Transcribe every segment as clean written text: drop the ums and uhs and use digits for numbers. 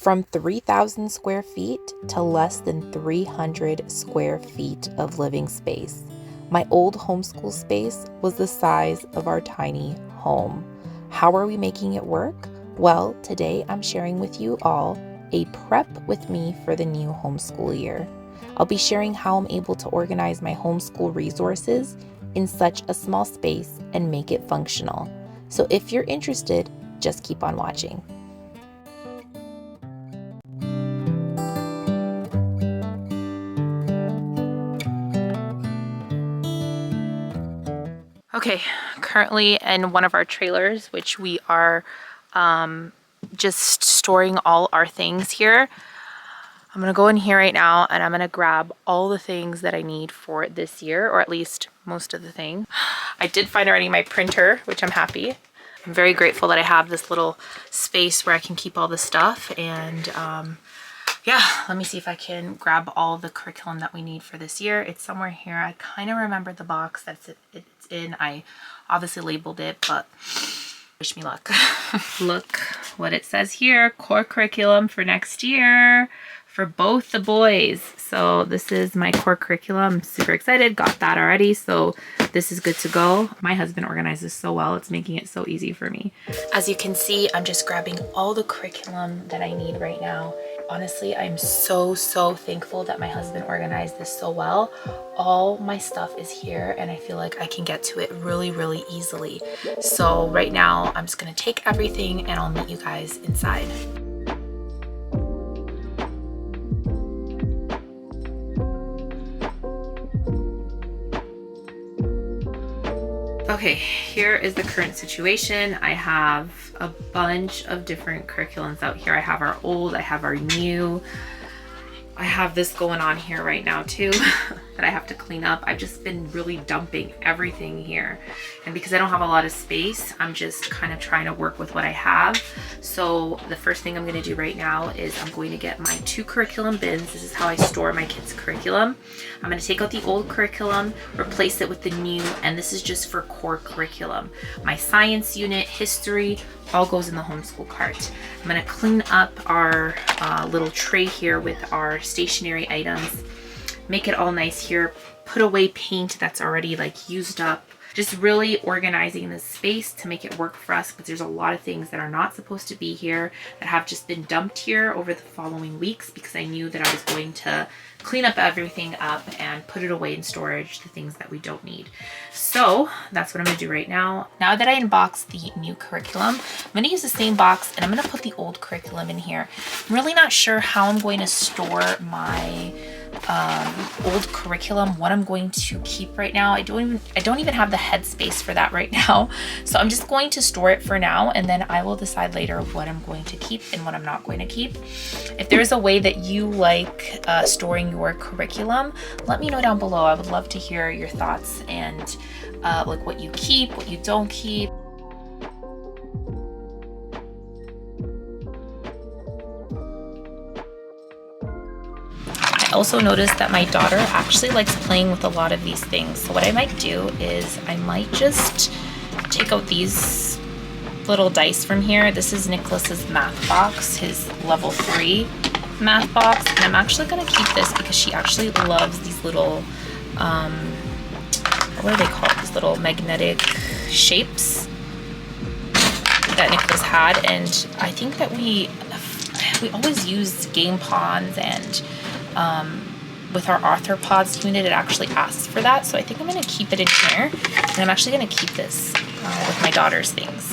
From 3,000 square feet to less than 300 square feet of living space, my old homeschool space was the size of our tiny home. How are we making it work? Well, today I'm sharing with you all a prep with me for the new homeschool year. I'll be sharing how I'm able to organize my homeschool resources in such a small space and make it functional. So if you're interested, just keep on watching. Okay, currently in one of our trailers, which we are just storing all our things here. I'm gonna go in here right now and I'm gonna grab all the things that I need for this year, or at least most of the things. I did find already my printer, which I'm happy. I'm very grateful that I have this little space where I can keep all the stuff. And yeah, let me see if I can grab all the curriculum that we need for this year. It's somewhere here. I kind of remember the box that's it's in. I obviously labeled it, but wish me luck. Look what it says here. Core curriculum for next year for both the boys. So this is my core curriculum. I'm super excited. Got that already. So this is good to go. My husband organizes this so well. It's making it so easy for me. As you can see, I'm just grabbing all the curriculum that I need right now. Honestly, I'm so thankful that my husband organized this so well. All my stuff is here and I feel like I can get to it really easily. So right now I'm just gonna take everything and I'll meet you guys inside. Okay, here is the current situation. I have a bunch of different curriculums out here. I have our old, I have our new. I have this going on here right now too that I have to clean up. I've just been really dumping everything here. And because I don't have a lot of space, I'm just kind of trying to work with what I have. So the first thing I'm gonna do right now is I'm going to get my 2 curriculum bins. This is how I store my kids' curriculum. I'm gonna take out the old curriculum, replace it with the new, and this is just for core curriculum. My science unit, history, all goes in the homeschool cart. I'm gonna clean up our little tray here with our stationery items, make it all nice here, put away paint that's already like used up, just really organizing this space to make it work for us, because there's a lot of things that are not supposed to be here that have just been dumped here over the following weeks, because I knew that I was going to clean up everything up and put it away in storage, the things that we don't need. So that's what I'm gonna do right now. Now that I unboxed the new curriculum, I'm gonna use the same box and I'm gonna put the old curriculum in here. I'm really not sure how I'm going to store my old curriculum, what I'm going to keep right now. I don't even have the headspace for that right now. So I'm just going to store it for now, and then I will decide later what I'm going to keep and what I'm not going to keep. If there's a way that you like storing your curriculum, let me know down below. I would love to hear your thoughts and like what you keep, what you don't keep. I also noticed that my daughter actually likes playing with a lot of these things. So what I might do is I might just take out these little dice from here. This is Nicholas's math box, his level 3 math box. And I'm actually gonna keep this because she actually loves these little, what are they called? These little magnetic shapes that Nicholas had. And I think that we always used game pawns, and with our arthropods unit, it actually asks for that. So I think I'm gonna keep it in here, and I'm actually gonna keep this with my daughter's things.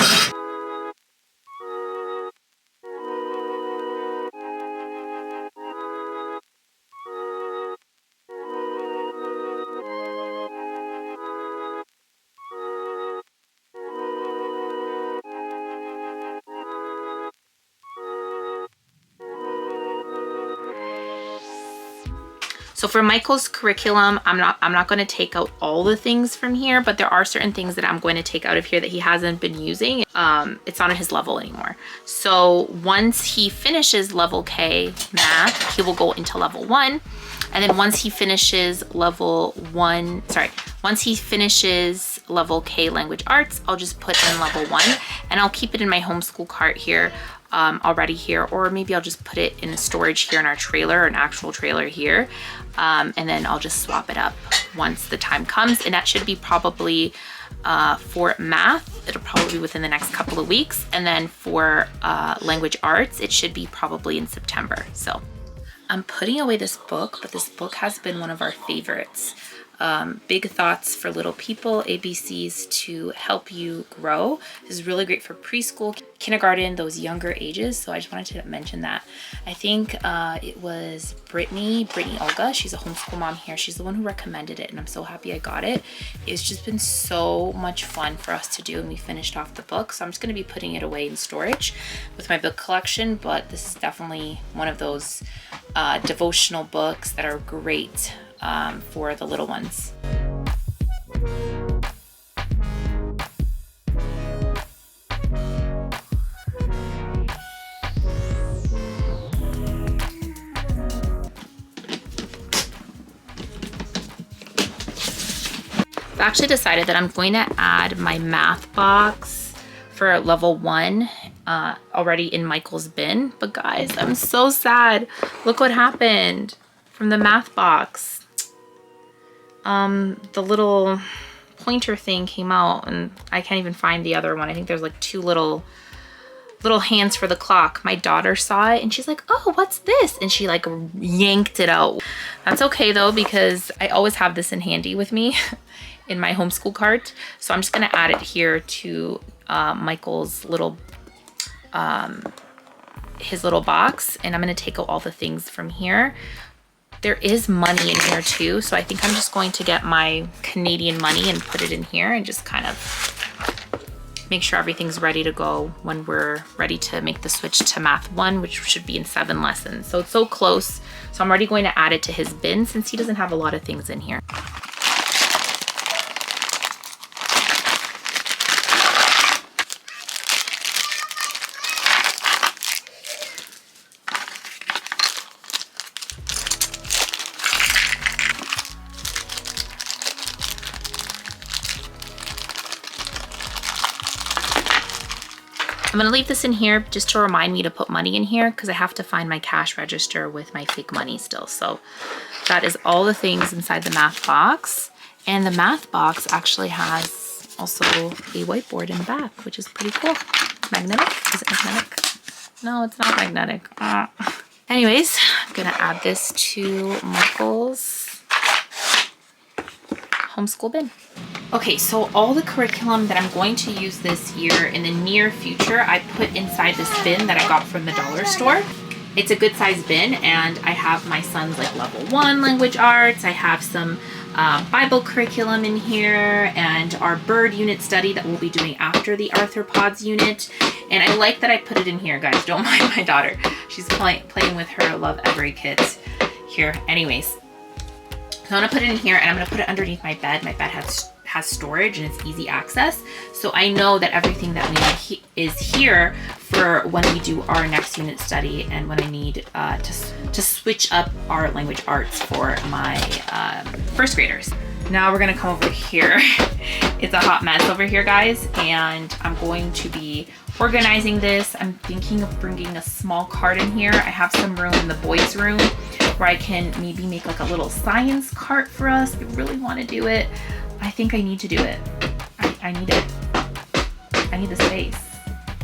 So for Michael's curriculum, I'm not going to take out all the things from here, but there are certain things that I'm going to take out of here that he hasn't been using. It's not on his level anymore. So once he finishes level K math, he will go into level 1. And then once he finishes level level K language arts, I'll just put in level 1, and I'll keep it in my homeschool cart here. already here, or maybe I'll just put it in a storage here in our trailer, an actual trailer here. And then I'll just swap it up once the time comes. And that should be probably for math, it'll probably be within the next couple of weeks. And then for language arts, it should be probably in September. So I'm putting away this book, but this book has been one of our favorites. Big Thoughts for Little People, ABCs to Help You Grow. This is really great for preschool, kindergarten, those younger ages. So I just wanted to mention that. I think it was Brittany Olga. She's a homeschool mom here. She's the one who recommended it, and I'm so happy I got it. It's just been so much fun for us to do, and we finished off the book. So I'm just going to be putting it away in storage with my book collection, but this is definitely one of those devotional books that are great for the little ones. I've actually decided that I'm going to add my math box for level 1 already in Michael's bin. But guys, I'm so sad. Look what happened from the math box. The little pointer thing came out, and I can't even find the other one. I think there's like 2 little hands for the clock. My daughter saw it and she's like, oh, what's this? And she like yanked it out. That's okay though, because I always have this in handy with me in my homeschool cart. So I'm just gonna add it here to Michael's little his little box, and I'm gonna take out all the things from here. There is money in here too, so I think I'm just going to get my Canadian money and put it in here and just kind of make sure everything's ready to go when we're ready to make the switch to Math 1, which should be in 7 lessons. So it's so close. So I'm already going to add it to his bin since he doesn't have a lot of things in here. I'm gonna leave this in here just to remind me to put money in here because I have to find my cash register with my fake money still. So that is all the things inside the math box. And the math box actually has also a whiteboard in the back, which is pretty cool. Magnetic? Is it magnetic? No, it's not magnetic. Anyways, I'm gonna add this to Michael's homeschool bin. Okay, so all the curriculum that I'm going to use this year in the near future, I put inside this bin that I got from the dollar store. It's a good size bin, and I have my son's like level 1 language arts. I have some Bible curriculum in here, and our bird unit study that we'll be doing after the arthropods unit. And I like that I put it in here, guys. Don't mind my daughter. She's playing with her Lovevery kits here. Anyways, so I'm gonna put it in here, and I'm gonna put it underneath my bed. My bed has storage and it's easy access, so I know that everything that we need is here for when we do our next unit study and when I need to switch up our language arts for my first graders. Now we're gonna come over here. It's a hot mess over here, guys, and I'm going to be organizing this. I'm thinking of bringing a small cart in here. I have some room in the boys' room where I can maybe make like a little science cart for us. I really want to do it. I think I need to do it. I need it. I need the space.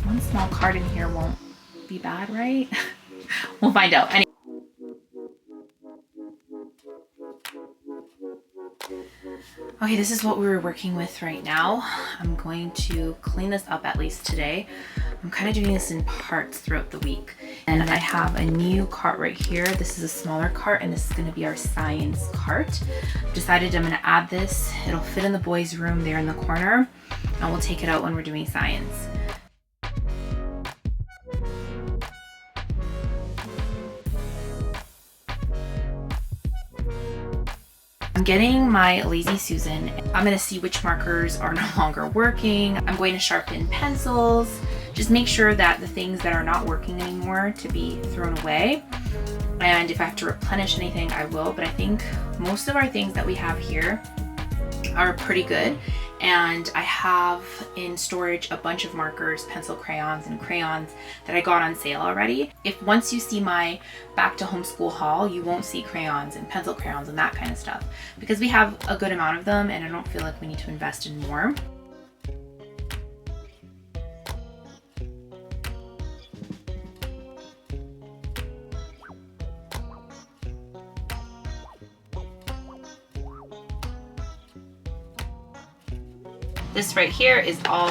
One small cart in here won't be bad, right? We'll find out. Okay, this is what we're working with right now. I'm going to clean this up at least today. I'm kind of doing this in parts throughout the week. And I have a new cart right here. This is a smaller cart, and this is gonna be our science cart. I've decided I'm gonna add this. It'll fit in the boys' room there in the corner, and we'll take it out when we're doing science. I'm getting my Lazy Susan. I'm gonna see which markers are no longer working. I'm going to sharpen pencils. Just make sure that the things that are not working anymore to be thrown away. And if I have to replenish anything, I will. But I think most of our things that we have here are pretty good. And I have in storage a bunch of markers, pencil crayons, and crayons that I got on sale already. If once you see my back to homeschool haul, you won't see crayons and pencil crayons and that kind of stuff, because we have a good amount of them and I don't feel like we need to invest in more. This right here is all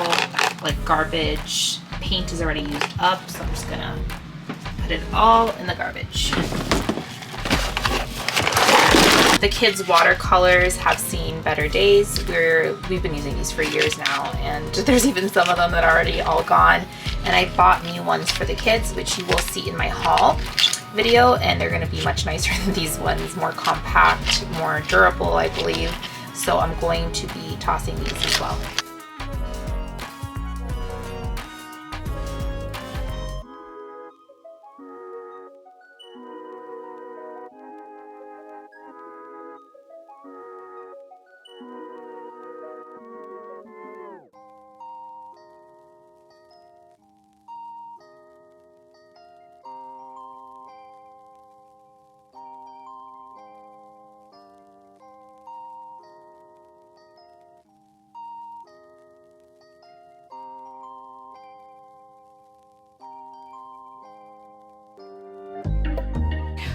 like garbage. Paint is already used up, so I'm just gonna put it all in the garbage. The kids' watercolors have seen better days. We've been using these for years now, and there's even some of them that are already all gone. And I bought new ones for the kids, which you will see in my haul video, and they're gonna be much nicer than these ones, more compact, more durable, I believe. So I'm going to be tossing these as well.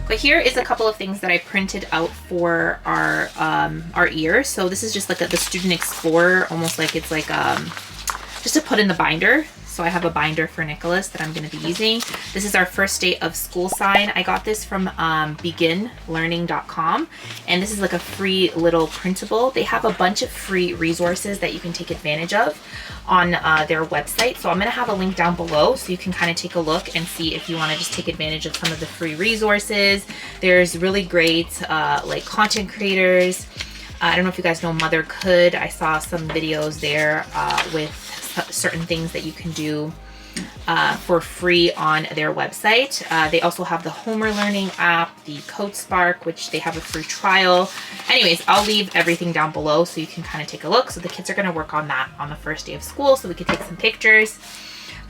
But here is a couple of things that I printed out for our year. So this is just like the Student Explorer, almost like it's like just to put in the binder. So I have a binder for Nicholas that I'm going to be using. This is our first day of school sign. I got this from beginlearning.com, and this is like a free little printable. They have a bunch of free resources that you can take advantage of on their website. So I'm going to have a link down below so you can kind of take a look and see if you want to just take advantage of some of the free resources. There's really great like content creators. I don't know if you guys know Mother Could. I saw some videos there with certain things that you can do for free on their website. They also have the Homer Learning app, the Code Spark, which they have a free trial. Anyways, I'll leave everything down below so you can kind of take a look. So the kids are going to work on that on the first day of school so we could take some pictures.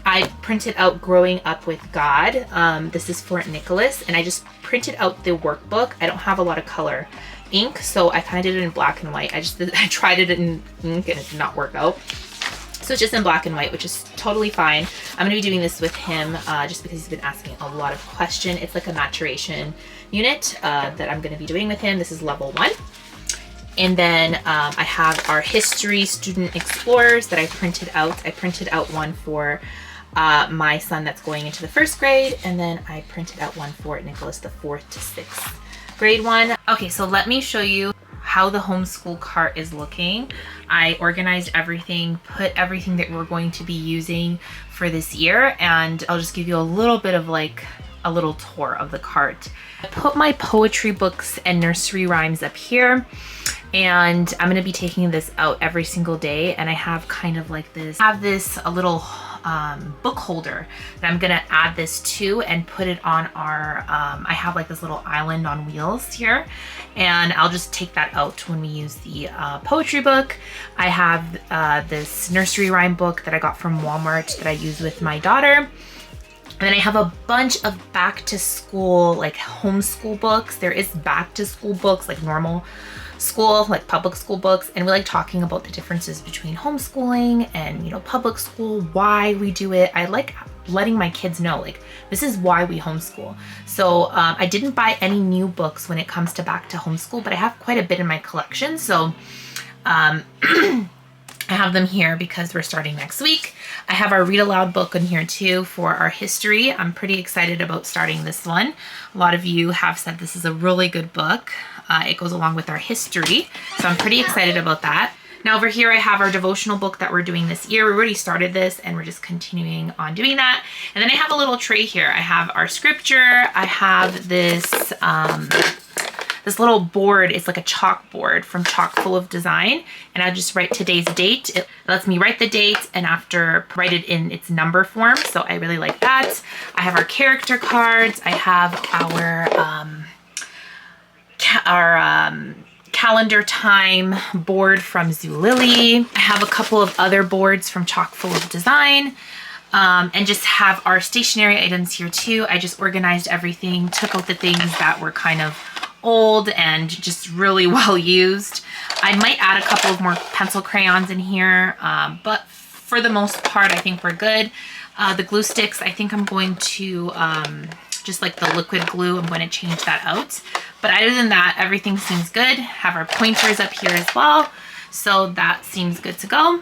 I printed out Growing Up with God. This is for Nicholas, and I just printed out the workbook. I don't have a lot of color ink, so I kind of did it in black and white. I tried it in ink and it did not work out. So it's just in black and white, which is totally fine. I'm gonna be doing this with him just because he's been asking a lot of questions. It's like a maturation unit that I'm gonna be doing with him. This is level 1. And then I have our history student explorers that I printed out. I printed out one for my son that's going into the 1st grade, and then I printed out one for Nicholas, the 4th to 6th grade one. Okay, so let me show you how the homeschool cart is looking. I organized everything, put everything that we're going to be using for this year, and I'll just give you a little bit of like a little tour of the cart. I put my poetry books and nursery rhymes up here, and I'm gonna be taking this out every single day, and I have kind of like this, a little book holder that I'm gonna add this to and put it on our, I have like this little island on wheels here, and I'll just take that out when we use the poetry book. I have this nursery rhyme book that I got from Walmart that I use with my daughter. And then I have a bunch of back to school, like homeschool books. There is back to school books, like normal school, like public school books, and we like talking about the differences between homeschooling and, you know, public school, why we do it. I like letting my kids know, like, this is why we homeschool. So I didn't buy any new books when it comes to back to homeschool, but I have quite a bit in my collection. So I have them here because we're starting next week. I have our read aloud book in here too for our history. I'm pretty excited about starting this one. A lot of you have said this is a really good book. It goes along with our history, so I'm pretty excited about that. Now over here I have our devotional book that we're doing this year. We already started this and we're just continuing on doing that. And then I have a little tray here. I have our scripture. I have this this little board. It's like a chalkboard from Chock Full of Design, and I just write today's date. It lets me write the date and after write it in its number form, so I really like that. I have our character cards. I have our calendar time board from Zulily. I have a couple of other boards from Chock full of design. And just have our stationery items here too. I just organized everything, took out the things that were kind of old and just really well used. I might add a couple of more pencil crayons in here, but for the most part, I think we're good. The glue sticks, I think I'm going to, just like the liquid glue, I'm going to change that out. But other than that, everything seems good. Have our pointers up here as well. So that seems good to go.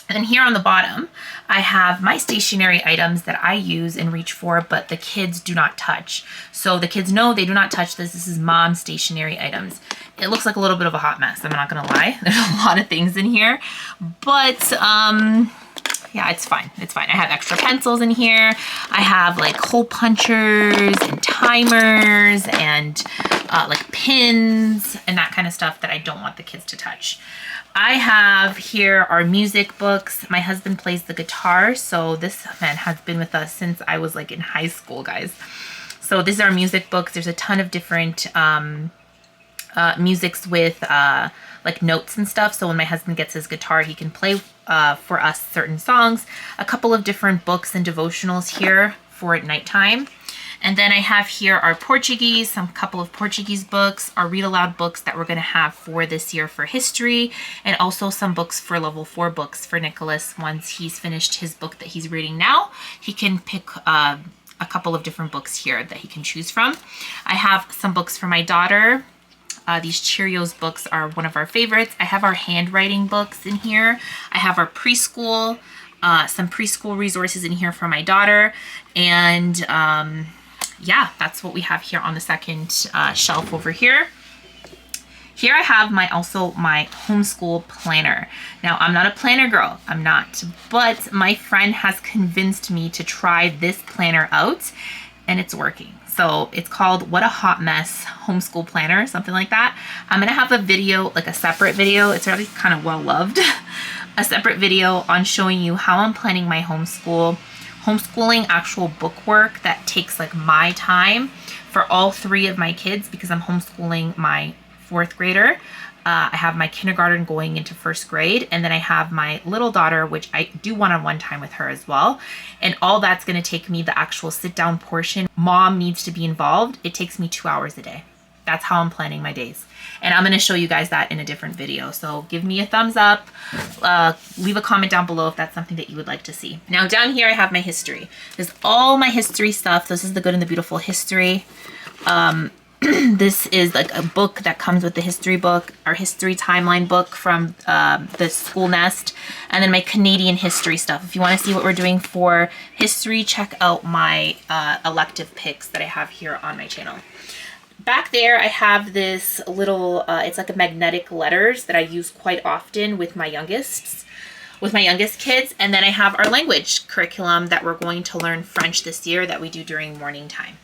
And then here on the bottom, I have my stationery items that I use and reach for, but the kids do not touch. So the kids know they do not touch this. This is mom's stationery items. It looks like a little bit of a hot mess, I'm not gonna lie. There's a lot of things in here, but yeah, it's fine. It's fine. I have extra pencils in here. I have like hole punchers and timers and like pins and that kind of stuff that I don't want the kids to touch. I have here our music books. My husband plays the guitar, so this man has been with us since I was like in high school, guys. So these are music books. There's a ton of different musics with like notes and stuff. So when my husband gets his guitar, he can play for us certain songs. A couple of different books and devotionals here for at nighttime. And then I have here our Portuguese, some couple of Portuguese books, our read aloud books that we're going to have for this year for history, and also some books for level 4 books for Nicholas. Once he's finished his book that he's reading now, he can pick a couple of different books here that he can choose from. I have some books for my daughter. These Cheerios books are one of our favorites. I have our handwriting books in here. I have our preschool, some preschool resources in here for my daughter, and yeah, that's what we have here on the second shelf over here. Here I have my homeschool planner. Now, I'm not a planner girl, I'm not, but my friend has convinced me to try this planner out, and it's working. So it's called What a Hot Mess Homeschool Planner, something like that. I'm gonna have a video, like a separate video, it's already kind of well loved, a separate video on showing you how I'm planning my homeschooling actual book work that takes like my time for all 3 of my kids, because I'm homeschooling my 4th grader. I have my kindergarten going into 1st grade, and then I have my little daughter, which I do one-on-one time with her as well. And all that's going to take me, the actual sit-down portion, mom needs to be involved. It takes me 2 hours a day. That's how I'm planning my days. And I'm going to show you guys that in a different video. So give me a thumbs up, leave a comment down below if that's something that you would like to see. Now down here I have my history. This is all my history stuff. This is the Good and the Beautiful history. This is like a book that comes with the history book, our history timeline book from the School Nest, and then my Canadian history stuff. If you want to see what we're doing for history, check out my elective picks that I have here on my channel. Back there, I have this little, it's like a magnetic letters that I use quite often with my youngest kids. And then I have our language curriculum that we're going to learn French this year that we do during morning time.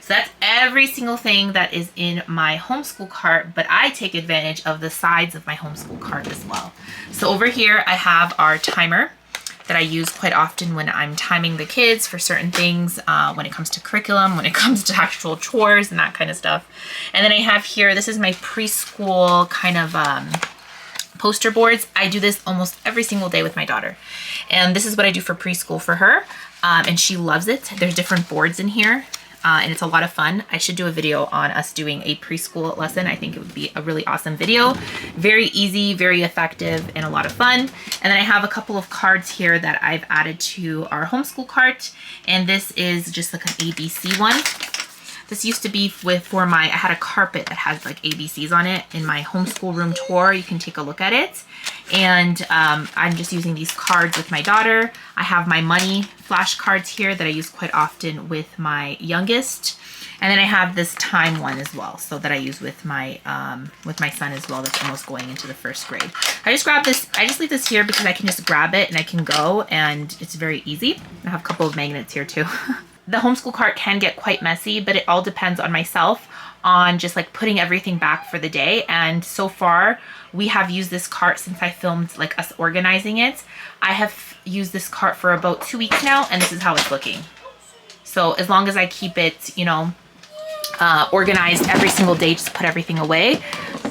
So that's every single thing that is in my homeschool cart, but I take advantage of the sides of my homeschool cart as well. So over here, I have our timer that I use quite often when I'm timing the kids for certain things, when it comes to curriculum, when it comes to actual chores and that kind of stuff. And then I have here, this is my preschool kind of poster boards. I do this almost every single day with my daughter. And this is what I do for preschool for her. And she loves it. There's different boards in here. And it's a lot of fun. I should do a video on us doing a preschool lesson. I think it would be a really awesome video. Very easy, very effective, and a lot of fun. And then I have a couple of cards here that I've added to our homeschool cart. And this is just like an ABC one. This used to be for I had a carpet that has like ABCs on it in my homeschool room tour. You can take a look at it. And I'm just using these cards with my daughter. I have my money flashcards here that I use quite often with my youngest. And then I have this time one as well, so that I use with my son as well, that's almost going into the 1st grade. I just grab this, I just leave this here because I can just grab it and I can go, and it's very easy. I have a couple of magnets here too. The homeschool cart can get quite messy, but it all depends on myself on just like putting everything back for the day. And so far we have used this cart since I filmed like us organizing it. I have used this cart for about 2 weeks now, and this is how it's looking. So as long as I keep it, you know, organized every single day, just put everything away,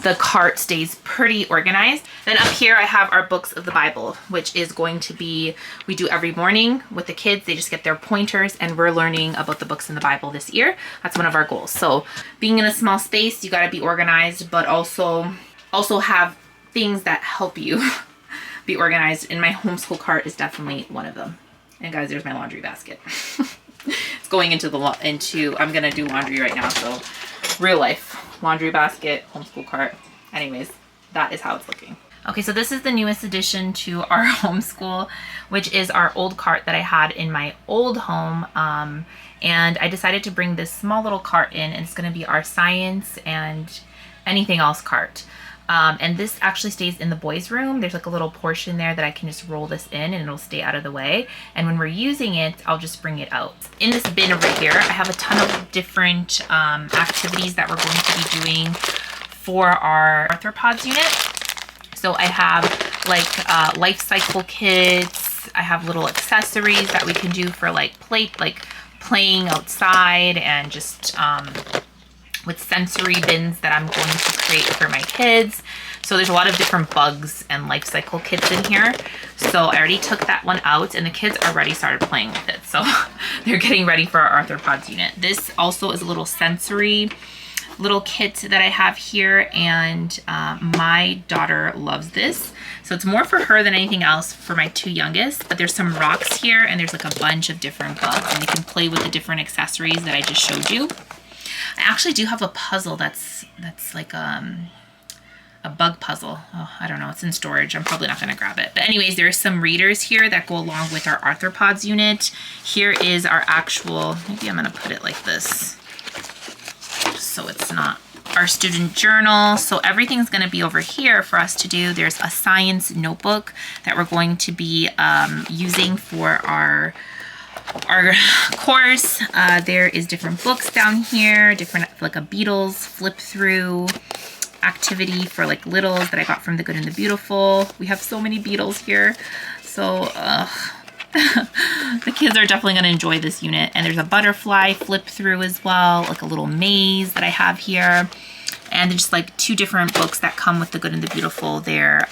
the cart stays pretty organized. Then up here I have our books of the Bible, which is going to be, we do every morning with the kids. They just get their pointers and we're learning about the books in the Bible this year. That's one of our goals. So being in a small space, you got to be organized, but also have things that help you be organized. And my homeschool cart is definitely one of them. And guys, there's my laundry basket. It's going into I'm gonna do laundry right now, so real life laundry basket, homeschool cart. Anyways, that is how it's looking. Okay, so this is the newest addition to our homeschool, which is our old cart that I had in my old home. And I decided to bring this small little cart in, and it's gonna be our science and anything else cart. And this actually stays in the boys' room. There's like a little portion there that I can just roll this in and it'll stay out of the way. And when we're using it, I'll just bring it out. In this bin over here, I have a ton of different activities that we're going to be doing for our arthropods unit. So I have like life cycle kits. I have little accessories that we can do for like playing outside, and just with sensory bins that I'm going to create for my kids. So there's a lot of different bugs and life cycle kits in here. So I already took that one out and the kids already started playing with it. So they're getting ready for our arthropods unit. This also is a little sensory little kit that I have here, and my daughter loves this. So it's more for her than anything else for my two youngest, but there's some rocks here and there's like a bunch of different bugs, and they can play with the different accessories that I just showed you. I actually do have a puzzle that's like a bug puzzle. Oh, I don't know. It's in storage. I'm probably not going to grab it. But anyways, there are some readers here that go along with our arthropods unit. Here is our actual, maybe I'm going to put it like this so it's not, our student journal. So everything's going to be over here for us to do. There's a science notebook that we're going to be using for our course. There is different books down here, different, like a Beatles flip through activity for like littles that I got from The Good and the Beautiful. We have so many Beatles here. So the kids are definitely going to enjoy this unit. And there's a butterfly flip through as well, like a little maze that I have here. And there's just like two different books that come with The Good and the Beautiful. Their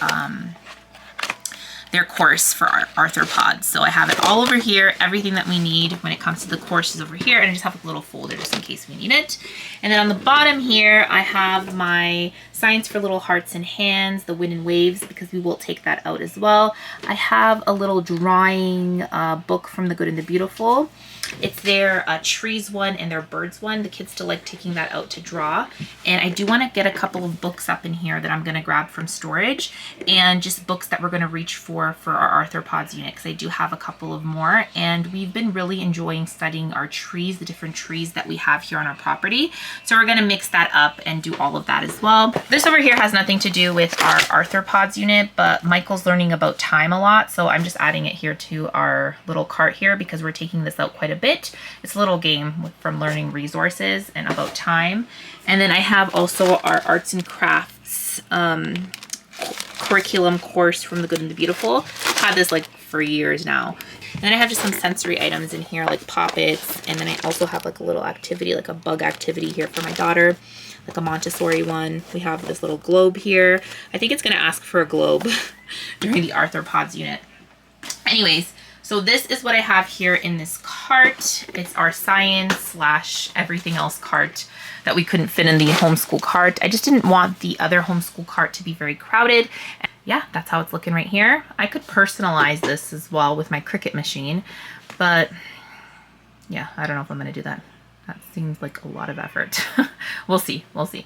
course for our arthropods. So I have it all over here. Everything that we need when it comes to the course is over here. And I just have a little folder just in case we need it. And then on the bottom here, I have my Science for Little Hearts and Hands, the Wind and Waves, because we will take that out as well. I have a little drawing book from The Good and the Beautiful. It's their trees one and their birds one. The kids still like taking that out to draw. And I do want to get a couple of books up in here that I'm going to grab from storage, and just books that we're going to reach for our arthropods unit, because I do have a couple of more. And we've been really enjoying studying our trees, the different trees that we have here on our property. So we're going to mix that up and do all of that as well. This over here has nothing to do with our arthropods unit, but Michael's learning about time a lot. So I'm just adding it here to our little cart here because we're taking this out quite a bit. It's a little game from learning resources and about time. And then I have also our arts and crafts curriculum course from The Good and the Beautiful. I've had this like for years now. And then I have just some sensory items in here like poppets. And then I also have like a little activity, like a bug activity here for my daughter, like a Montessori one. We have this little globe here. I think it's going to ask for a globe during the arthropods unit. Anyways, so this is what I have here in this cart. It's our science / everything else cart that we couldn't fit in the homeschool cart. I just didn't want the other homeschool cart to be very crowded. And yeah, that's how it's looking right here. I could personalize this as well with my Cricut machine, but yeah, I don't know if I'm going to do that. That seems like a lot of effort. We'll see. We'll see.